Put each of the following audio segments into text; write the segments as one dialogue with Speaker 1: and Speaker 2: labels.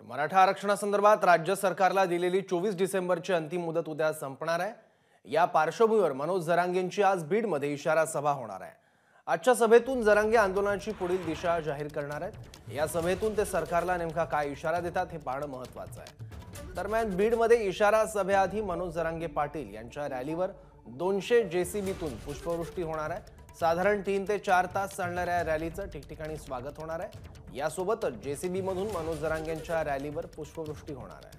Speaker 1: मराठा आरक्षणासंदर्भात राज्य सरकारला दिलेली 24 डिसेंबरची अंतिम मुदत उद्या संपणार आहे। या पार्श्वभूमीवर मनोज जरांगेंची आज बीडमध्ये इशारा सभा होणार आहे। आजच्या सभेतून जरांगे आंदोलनाची पुढील दिशा जाहीर करणार आहेत। या सभेतून ते सरकारला नेमका काय इशारा देतात हे पाहणं महत्त्वाचं आहे। दरम्यान बीडमध्ये इशारा सभेआधी मनोज जरांगे पाटील यांच्या रॅलीवर 200 जेसीबीतून पुष्पवृष्टी होणार आहे। साधारण 3 ते 4 तास चालणाऱ्या रॅलीचं ठिकठिकाणी स्वागत होणार आहे। यासोबतच जेसीबी मधून मनोज जरांगेंच्या रॅलीवर पुष्पवृष्टी होणार आहे।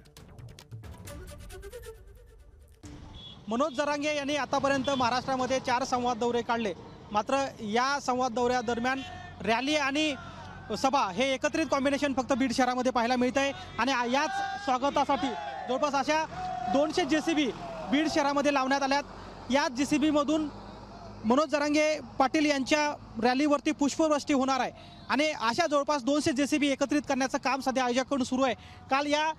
Speaker 2: मनोज जरांगे यांनी आतापर्यंत महाराष्ट्रामध्ये 4 संवाद दौरे काढले। मात्र या संवाद दौऱ्यादरम्यान रॅली आणि सभा हे एकत्रित कॉम्बिनेशन फक्त बीड शहरामध्ये पाहायला मिळतंय आणि याच स्वागतासाठी जवळपास अशा 200 जेसीबी बीड शहरामध्ये लावण्यात आल्यात। या जेसीबी मधून मनोज जरांगे पाटील यांच्या रॅलीवरती पुष्पवृष्टी होणार आहे आणि अशा जवळपास 200 जेसीबी एकत्रित करण्याचं काम सध्या आयोजकांकडून सुरू आहे। काल या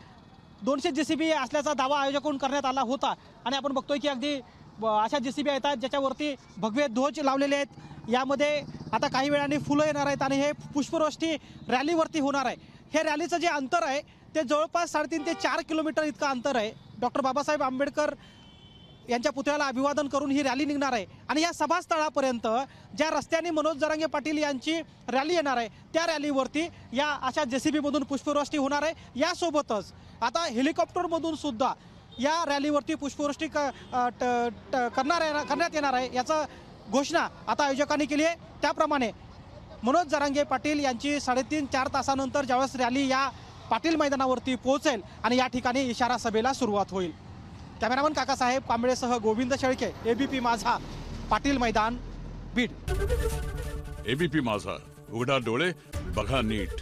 Speaker 2: 200 जेसीबी असल्याचा दावा आयोजकांकडून करण्यात आला होता आणि आपण बघतोय की अगदी अशा जेसीबी आहेत ज्याच्यावरती भगवे ध्वज लावलेले आहेत। यामध्ये आता काही वेळाने फुलं येणार आहेत आणि हे पुष्पवृष्टी रॅलीवरती होणार आहे। हे रॅलीचं जे अंतर आहे ते जवळपास 3.5 ते 4 किलोमीटर इतकं अंतर आहे। डॉक्टर बाबासाहेब आंबेडकर यांच्या पुतळ्याला अभिवादन करून ही रॅली निघणार आहे आणि या सभास्थळापर्यंत ज्या रस्त्याने मनोज जरांगे पाटील यांची रॅली येणार आहे त्या रॅलीवरती या अशा जेसीबी मधून पुष्पवृष्टी होणार आहे। यासोबतच आता हेलिकॉप्टरमधून सुद्धा या रॅलीवरती पुष्पवृष्टी करण्यात येणार आहे। याचं घोषणा आता आयोजकांनी केली आहे। त्याप्रमाणे मनोज जरांगे पाटील यांची 3.5-4 तासानंतर ज्यावेळेस रॅली या पाटील मैदानावरती पोहोचेल आणि या ठिकाणी इशारा सभेला सुरुवात होईल। कॅमेरामन काकासाहेब कांबळेसह गोविंद शेळके, एबीपी माझा, पाटील मैदान, बीड।
Speaker 3: एबीपी माझा, उघडा डोळे बघा नीट।